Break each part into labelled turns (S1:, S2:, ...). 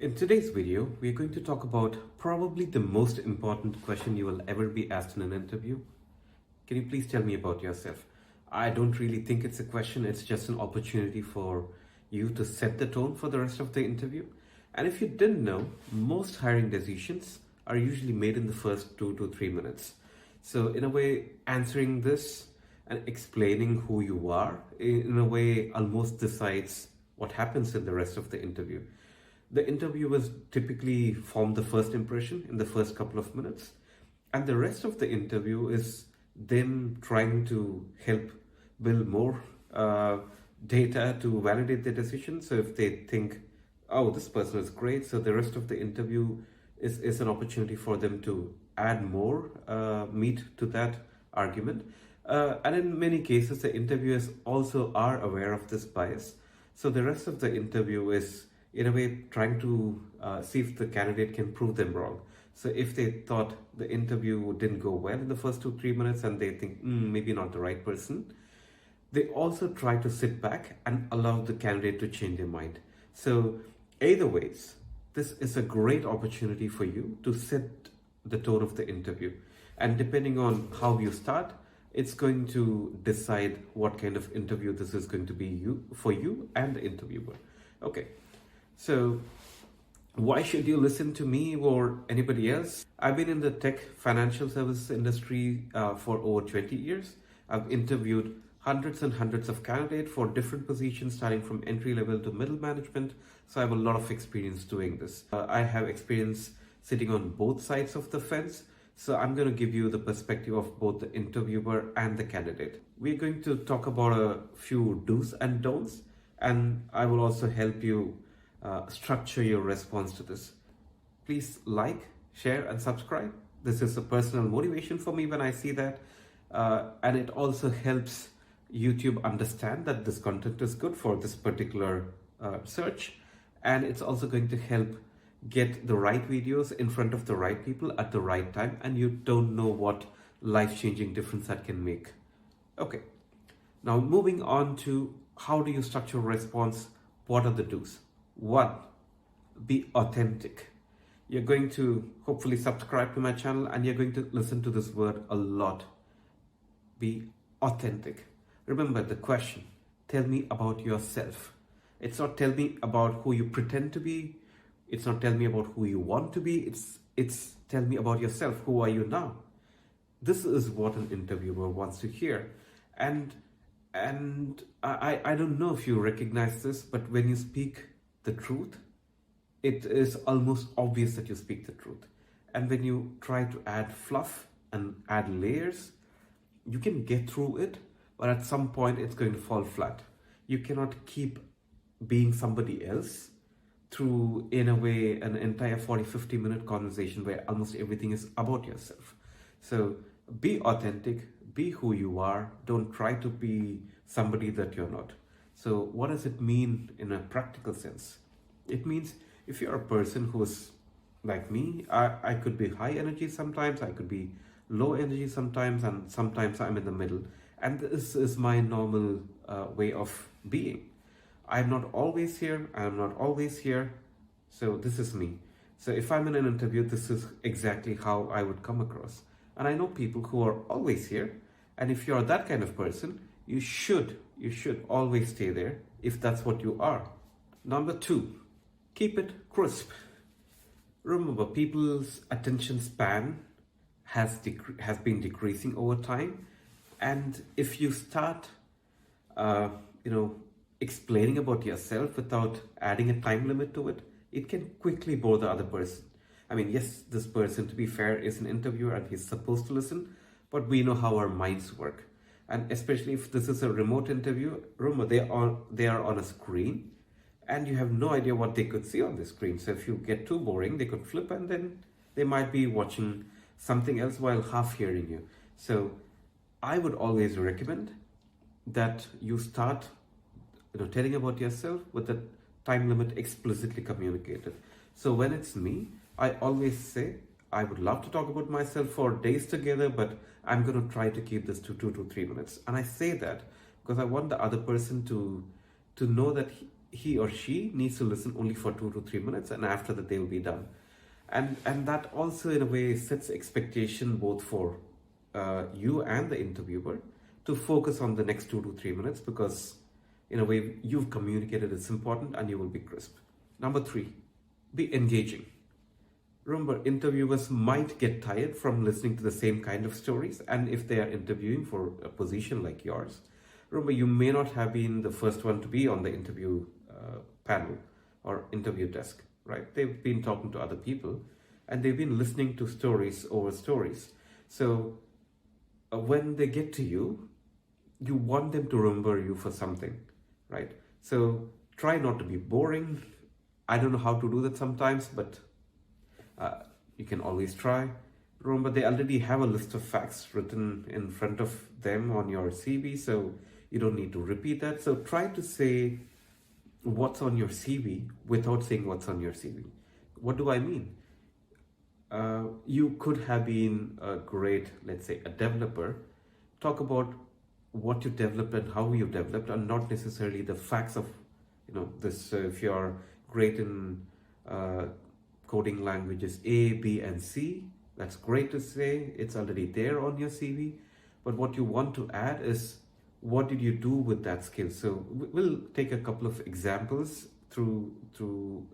S1: In today's video, we're going to talk about probably the most important question you will ever be asked in an interview. Can you please tell me about yourself? I don't really think it's a question, it's just an opportunity for you to set the tone for the rest of the interview. And if you didn't know, most hiring decisions are usually made in the first 2 to 3 minutes. So, in a way, answering this and explaining who you are, in a way, almost decides what happens in the rest of the interview. The interviewers typically form the first impression in the first couple of minutes, and the rest of the interview is them trying to help build more data to validate their decision. So if they think, oh, this person is great, so the rest of the interview is an opportunity for them to add more meat to that argument. And in many cases, the interviewers also are aware of this bias. So the rest of the interview is, in a way, trying to see if the candidate can prove them wrong. So if they thought the interview didn't go well in the first 2 3 minutes and they think maybe not the right person, they also try to sit back and allow the candidate to change their mind. So either ways, this is a great opportunity for you to set the tone of the interview. And depending on how you start, it's going to decide what kind of interview this is going to be for you and the interviewer. Okay. So why should you listen to me or anybody else? I've been in the tech financial services industry for over 20 years. I've interviewed hundreds and hundreds of candidates for different positions, starting from entry level to middle management. So I have a lot of experience doing this. I have experience sitting on both sides of the fence. So I'm going to give you the perspective of both the interviewer and the candidate. We're going to talk about a few do's and don'ts, and I will also help you structure your response to this. Please like, share, and subscribe. This is a personal motivation for me when I see that, and it also helps YouTube understand that this content is good for this particular search, and it's also going to help get the right videos in front of the right people at the right time, and you don't know what life-changing difference that can make. Okay, now moving on to how do you structure a response? What are the do's? One, be authentic. You're going to hopefully subscribe to my channel and you're going to listen to this word a lot. Be authentic. Remember the question, tell me about yourself. It's not tell me about who you pretend to be. It's not tell me about who you want to be. It's tell me about yourself. Who are you now? This is what an interviewer wants to hear. And I don't know if you recognize this, but when you speak the truth, it is almost obvious that you speak the truth. And when you try to add fluff and add layers, you can get through it, but at some point it's going to fall flat. You cannot keep being somebody else through, in a way, an entire 40-50 minute conversation where almost everything is about yourself. So be authentic, be who you are. Don't try to be somebody that you're not. So what does it mean in a practical sense? It means if you're a person who's like me, I could be high energy sometimes, I could be low energy sometimes, and sometimes I'm in the middle. And this is my normal way of being. I'm not always here, I'm not always here. So this is me. So if I'm in an interview, this is exactly how I would come across. And I know people who are always here. And if you're that kind of person, you should always stay there if that's what you are. Number two, keep it crisp. Remember, people's attention span has been decreasing over time. And if you start, explaining about yourself without adding a time limit to it, it can quickly bore the other person. I mean, yes, this person, to be fair, is an interviewer and he's supposed to listen, but we know how our minds work. And especially if this is a remote interview, remember, they are on a screen and you have no idea what they could see on the screen. So if you get too boring, they could flip and then they might be watching something else while half hearing you. So I would always recommend that you start telling about yourself with the time limit explicitly communicated. So when it's me, I always say, I would love to talk about myself for days together, but I'm going to try to keep this to 2 to 3 minutes. And I say that because I want the other person to know that he or she needs to listen only for 2 to 3 minutes, and after that they'll be done. And that also in a way sets expectation both for you and the interviewer to focus on the next 2 to 3 minutes, because in a way you've communicated it's important and you will be crisp. Number three, be engaging. Remember, interviewers might get tired from listening to the same kind of stories, and if they are interviewing for a position like yours, remember, you may not have been the first one to be on the interview panel or interview desk, right? They've been talking to other people and they've been listening to stories over stories. So when they get to you, you want them to remember you for something, right? So try not to be boring. I don't know how to do that sometimes, but you can always try. Remember, they already have a list of facts written in front of them on your CV, so you don't need to repeat that. So try to say what's on your CV without saying what's on your CV. What do I mean? You could have been a great, let's say, a developer. Talk about what you developed and how you developed, and not necessarily the facts of, this. If you're great in coding languages A, B, and C, that's great to say. It's already there on your CV. But what you want to add is, what did you do with that skill? So we'll take a couple of examples through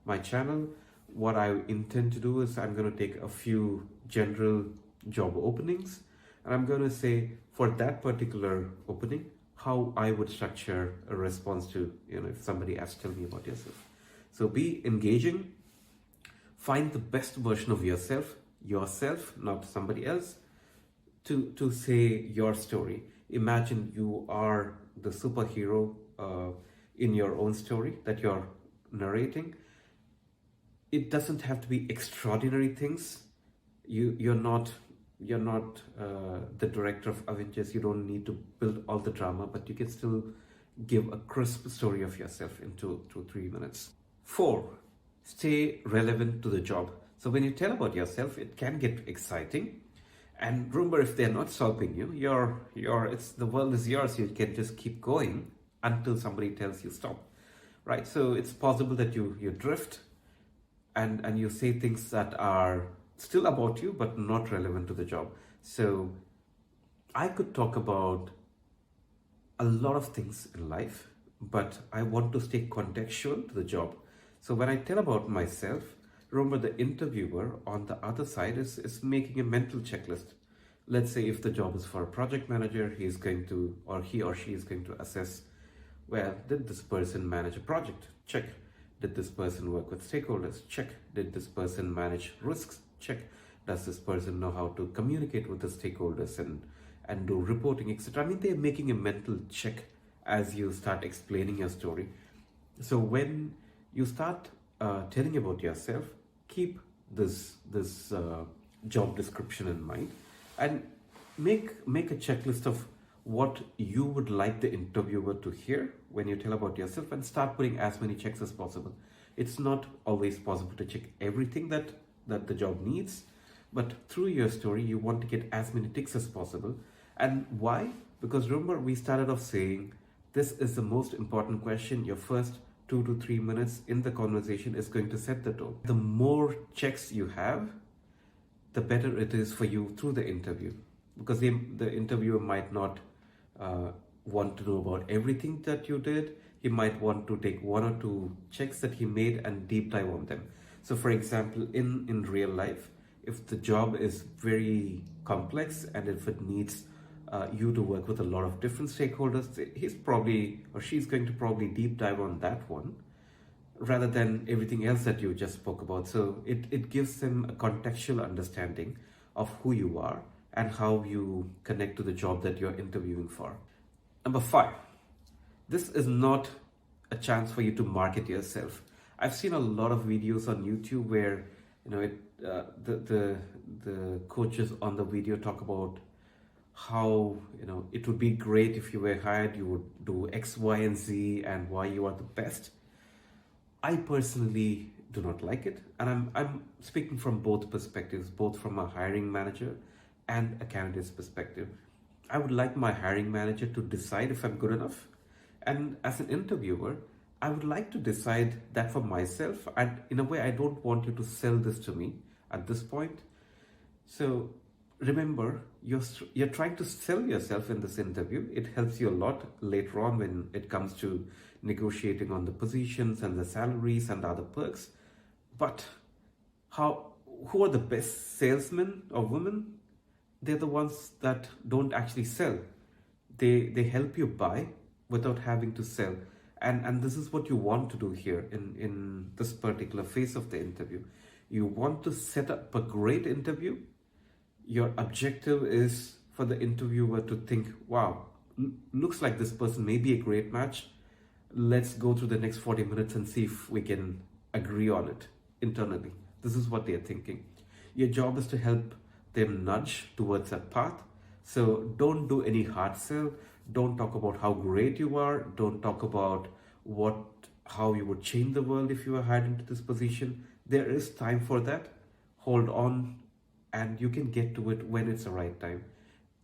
S1: my channel. What I intend to do is I'm going to take a few general job openings, and I'm going to say for that particular opening, how I would structure a response to, if somebody asks, tell me about yourself. So be engaging, find the best version of yourself, not somebody else, to say your story. Imagine you are the superhero in your own story that you're narrating. It doesn't have to be extraordinary things. You're not the director of Avengers. You don't need to build all the drama, but you can still give a crisp story of yourself in 2 to 3 minutes. 4, stay relevant to the job. So when you tell about yourself, it can get exciting. And remember, if they're not stopping you, the world is yours. You can just keep going until somebody tells you stop, right? So it's possible that you drift and you say things that are still about you, but not relevant to the job. So I could talk about a lot of things in life, but I want to stay contextual to the job. So when I tell about myself, remember, the interviewer on the other side is making a mental checklist. Let's say if the job is for a project manager, he or she is going to assess, well, did this person manage a project? Check. Did this person work with stakeholders? Check. Did this person manage risks? Check. Does this person know how to communicate with the stakeholders and do reporting, etc.? I mean, they're making a mental check as you start explaining your story. So when you start telling about yourself, keep this job description in mind, and make a checklist of what you would like the interviewer to hear when you tell about yourself, and start putting as many checks as possible. It's not always possible to check everything that the job needs, but through your story, you want to get as many ticks as possible. And why? Because remember, we started off saying this is the most important question. Your first 2 to 3 minutes in the conversation is going to set the tone. The more checks you have, the better it is for you through the interview, because the interviewer might not want to know about everything that you did. He might want to take 1 or 2 checks that he made and deep dive on them. So for example, in real life, if the job is very complex and if it needs you to work with a lot of different stakeholders, he's probably, or she's going to probably deep dive on that one rather than everything else that you just spoke about. So it gives them a contextual understanding of who you are and how you connect to the job that you're interviewing for. Number 5, this is not a chance for you to market yourself. I've seen a lot of videos on YouTube where the coaches on the video talk about how it would be great if you were hired, you would do X, Y, and Z, and why you are the best. I personally do not like it, and I'm speaking from both perspectives, both from a hiring manager and a candidate's perspective. I would like my hiring manager to decide if I'm good enough, and as an interviewer, I would like to decide that for myself. And in a way, I don't want you to sell this to me at this point. So remember, you're trying to sell yourself in this interview. It helps you a lot later on when it comes to negotiating on the positions and the salaries and the other perks. But how who are the best salesmen or women? They're the ones that don't actually sell. They help you buy without having to sell. And this is what you want to do here in this particular phase of the interview. You want to set up a great interview. Your objective is for the interviewer to think, wow, looks like this person may be a great match. Let's go through the next 40 minutes and see if we can agree on it internally. This is what they're thinking. Your job is to help them nudge towards that path. So don't do any hard sell. Don't talk about how great you are. Don't talk about how you would change the world if you were hired into this position. There is time for that. Hold on, and you can get to it when it's the right time.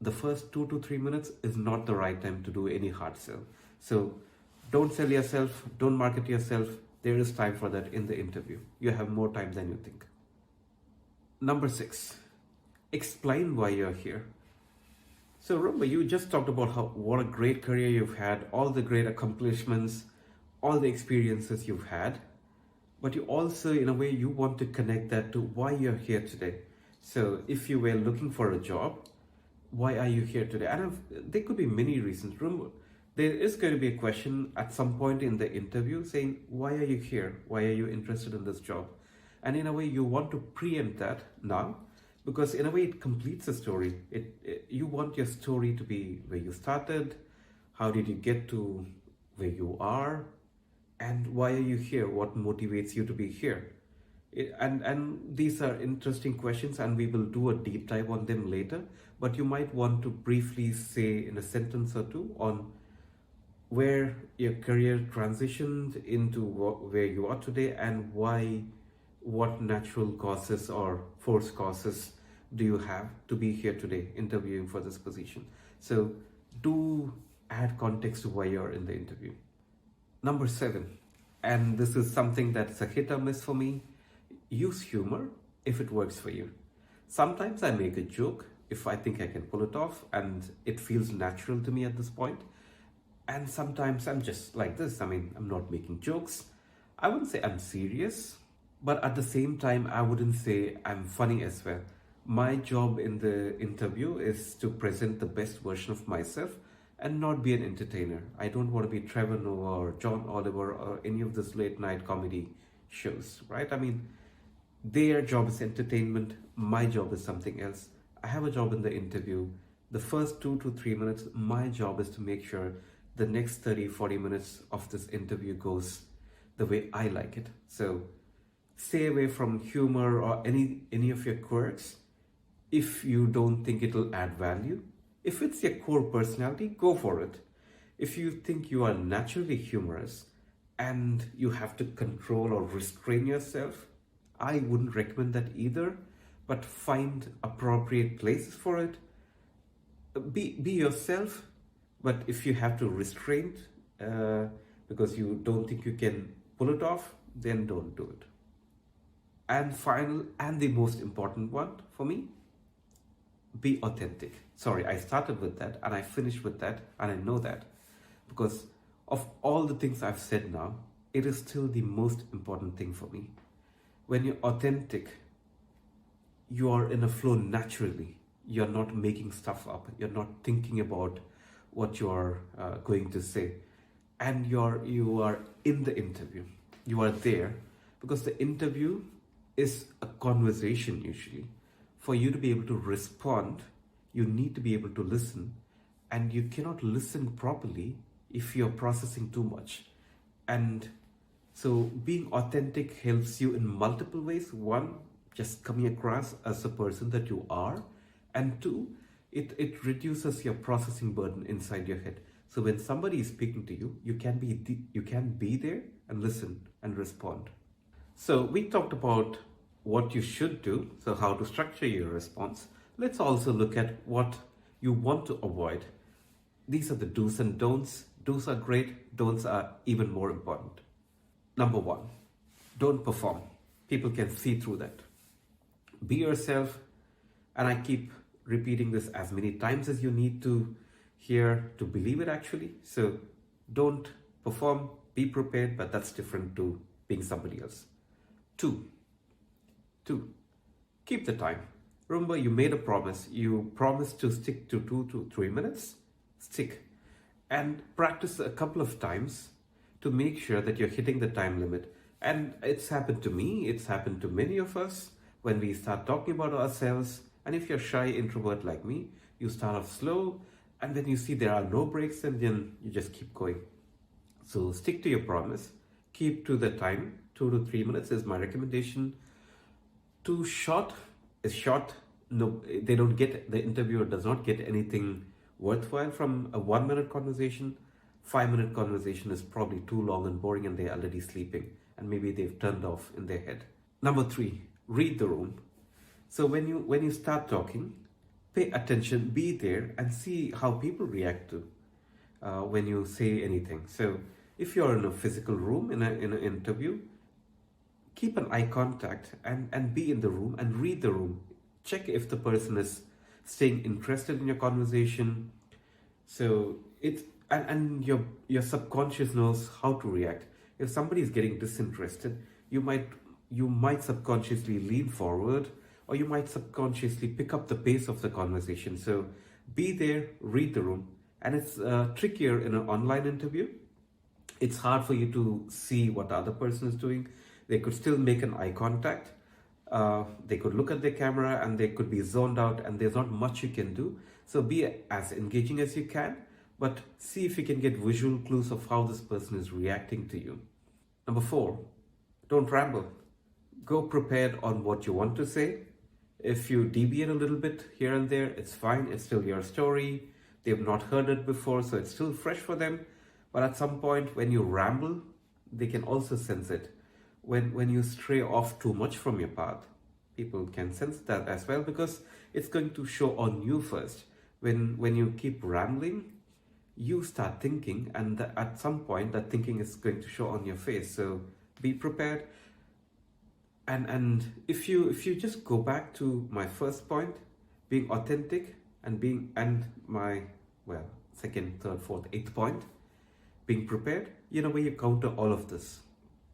S1: The first 2 to 3 minutes is not the right time to do any hard sell. So don't sell yourself. Don't market yourself. There is time for that in the interview. You have more time than you think. Number 6, explain why you're here. So remember, you just talked about what a great career you've had, all the great accomplishments, all the experiences you've had. But you also, in a way, you want to connect that to why you're here today. So if you were looking for a job, why are you here today? And there could be many reasons. Remember, there is going to be a question at some point in the interview saying, why are you here? Why are you interested in this job? And in a way, you want to preempt that now, because in a way, it completes the story. You want your story to be where you started, how did you get to where you are, and why are you here? What motivates you to be here? And these are interesting questions, and we will do a deep dive on them later. But you might want to briefly say in a sentence or two on where your career transitioned into where you are today, and what natural causes or force causes do you have to be here today interviewing for this position. So do add context to why you're in the interview. Number 7, and this is something that's a hit or miss for me, use humor if it works for you. Sometimes I make a joke if I think I can pull it off and it feels natural to me at this point. And sometimes I'm just like this. I mean, I'm not making jokes. I wouldn't say I'm serious, but at the same time, I wouldn't say I'm funny as well. My job in the interview is to present the best version of myself and not be an entertainer. I don't want to be Trevor Noah or John Oliver or any of these late night comedy shows, right? I mean, their job is entertainment. My job is something else. I have a job in the interview. The first 2 to 3 minutes, my job is to make sure the next 30, 40 minutes of this interview goes the way I like it. So stay away from humor or any of your quirks if you don't think it'll add value. If it's your core personality, go for it. If you think you are naturally humorous and you have to control or restrain yourself, I wouldn't recommend that either, but find appropriate places for it. Be yourself, but if you have to restrain because you don't think you can pull it off, then don't do it. And final and the most important one for me, be authentic. Sorry, I started with that and I finished with that, and I know that because of all the things I've said now, it is still the most important thing for me. When you're authentic, you are in a flow naturally. You're not making stuff up. You're not thinking about what you're going to say. And you are in the interview. You are there because the interview is a conversation usually. For you to be able to respond, you need to be able to listen, and you cannot listen properly if you're processing too much. And so being authentic helps you in multiple ways. One, just coming across as a person that you are. And two, it reduces your processing burden inside your head. So when somebody is speaking to you, you can be there and listen and respond. So we talked about what you should do, so how to structure your response. Let's also look at what you want to avoid. These are the do's and don'ts. Do's are great, don'ts are even more important. Number one, don't perform. People can see through that. Be yourself, and I keep repeating this as many times as you need to hear to believe it actually. So don't perform, be prepared, but that's different to being somebody else. Two, two, keep the time. Remember, you made a promise. You promised to stick to 2 to 3 minutes. Stick. And practice a couple of times to make sure that you're hitting the time limit. And it's happened to me, it's happened to many of us when we start talking about ourselves. And if you're shy introvert like me, you start off slow, and then you see there are no breaks, and then you just keep going. So stick to your promise, keep to the time. 2 to 3 minutes is my recommendation. Too short is short. No, they don't get, the interviewer does not get anything worthwhile from a 1 minute conversation. 5 minute conversation is probably too long and boring, and they're already sleeping, and maybe they've turned off in their head. Number three, read the room. So when you start talking, pay attention, be there, and see how people react to when you say anything. So if you're in a physical room in an interview, keep an eye contact and be in the room and read the room. Check if the person is staying interested in your conversation. So it's and your subconscious knows how to react. If somebody is getting disinterested, you might subconsciously lean forward, or you might subconsciously pick up the pace of the conversation. So be there, read the room. And it's trickier in an online interview. It's hard for you to see what the other person is doing. They could still make an eye contact. They could look at their camera, and they could be zoned out, and there's not much you can do. So be as engaging as you can, but see if you can get visual clues of how this person is reacting to you. Number four, don't ramble. Go prepared on what you want to say. If you deviate a little bit here and there, it's fine. It's still your story. They've not heard it before, so it's still fresh for them. But at some point, when you ramble, they can also sense it. When you stray off too much from your path, people can sense that as well, because it's going to show on you first. When you keep rambling, you start thinking, and at some point that thinking is going to show on your face. So be prepared. And if you just go back to my first point, being authentic, and my second, third, fourth, eighth point, being prepared, where you counter all of this.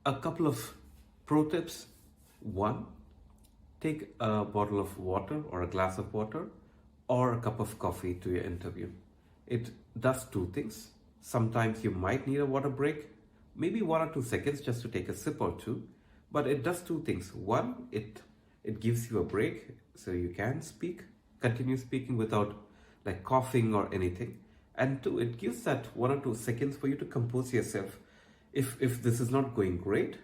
S1: A couple of pro tips. One, take a bottle of water or a glass of water or a cup of coffee to your interview. It does two things. Sometimes you might need a water break, maybe 1 or 2 seconds just to take a sip or two, but it does two things. One, it gives you a break so you can continue speaking without like coughing or anything. And two, it gives that 1 or 2 seconds for you to compose yourself. If this is not going great,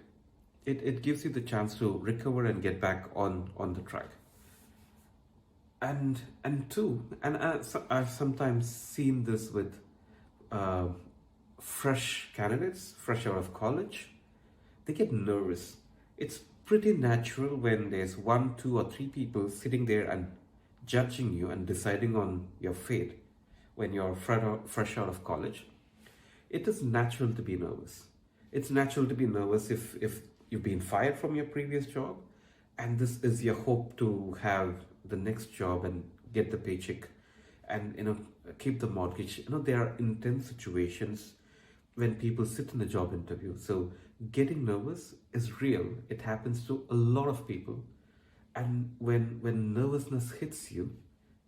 S1: it gives you the chance to recover and get back on the track. And two, and I've sometimes seen this with fresh candidates, fresh out of college. They get nervous. It's pretty natural when there's 1, 2, or 3 people sitting there and judging you and deciding on your fate when you're fresh out of college. It is natural to be nervous. It's natural to be nervous if you've been fired from your previous job, and this is your hope to have the next job and get the paycheck and keep the mortgage. There are intense situations when people sit in a job interview. So getting nervous is real. It happens to a lot of people. And when nervousness hits you,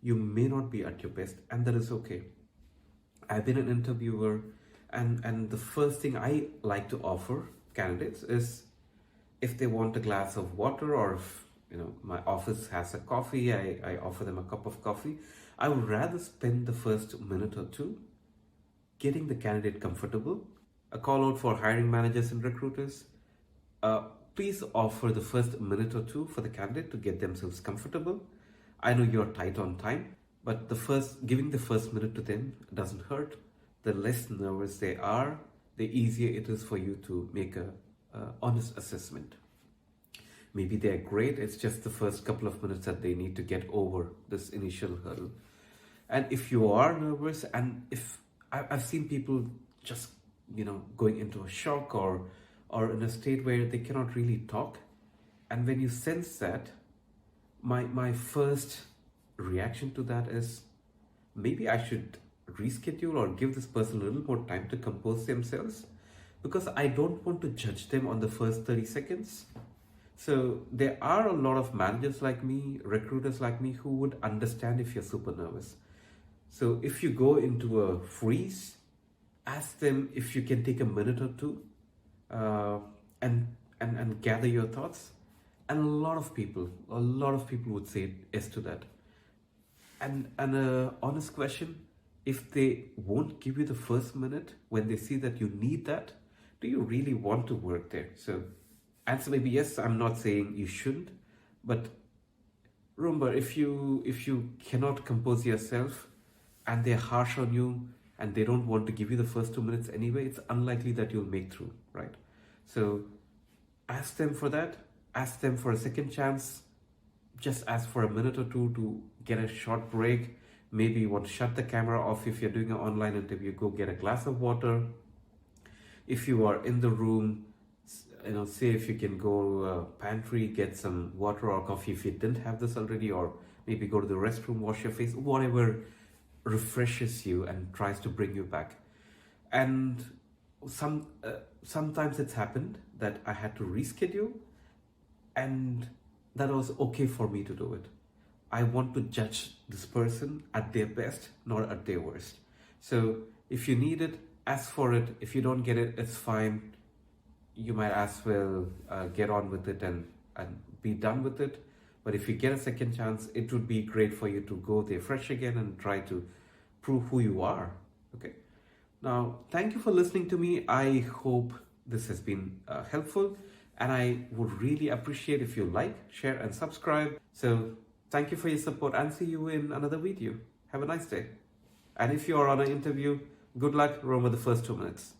S1: you may not be at your best, and that is okay. I've been an interviewer, and the first thing I like to offer candidates is, if they want a glass of water, or if my office has a coffee, I offer them a cup of coffee. I would rather spend the first minute or two getting the candidate comfortable. A call out for hiring managers and recruiters. Please offer the first minute or two for the candidate to get themselves comfortable. I know you're tight on time, but giving the first minute to them doesn't hurt. The less nervous they are, the easier it is for you to make a honest assessment. Maybe they're great, it's just the first couple of minutes that they need to get over this initial hurdle. And if you are nervous, and if I've seen people just going into a shock or or in a state where they cannot really talk. And when you sense that, my first reaction to that is maybe I should reschedule or give this person a little more time to compose themselves, because I don't want to judge them on the first 30 seconds. So there are a lot of managers like me, recruiters like me, who would understand if you're super nervous. So if you go into a freeze, ask them if you can take a minute or two, uh, and gather your thoughts. And a lot of people would say yes to that. And a honest question, if they won't give you the first minute when they see that you need that, do you really want to work there? So answer may be yes. I'm not saying you shouldn't, but remember, if you cannot compose yourself and they're harsh on you and they don't want to give you the first 2 minutes anyway, it's unlikely that you'll make through, right? So ask them for that. Ask them for a second chance. Just ask for a minute or two to get a short break. Maybe you want to shut the camera off. If you're doing an online interview, go get a glass of water. If you are in the room, say if you can go pantry, get some water or coffee if you didn't have this already, or maybe go to the restroom, wash your face, whatever refreshes you and tries to bring you back. And sometimes it's happened that I had to reschedule, and that was okay for me to do it. I want to judge this person at their best, not at their worst. So if you need it, ask for it. If you don't get it, it's fine. You might as well get on with it and be done with it. But if you get a second chance, it would be great for you to go there fresh again and try to prove who you are. Okay. Now, thank you for listening to me. I hope this has been helpful, and I would really appreciate if you like, share, and subscribe. So thank you for your support, and see you in another video. Have a nice day. And if you are on an interview, good luck. Remember the first 2 minutes.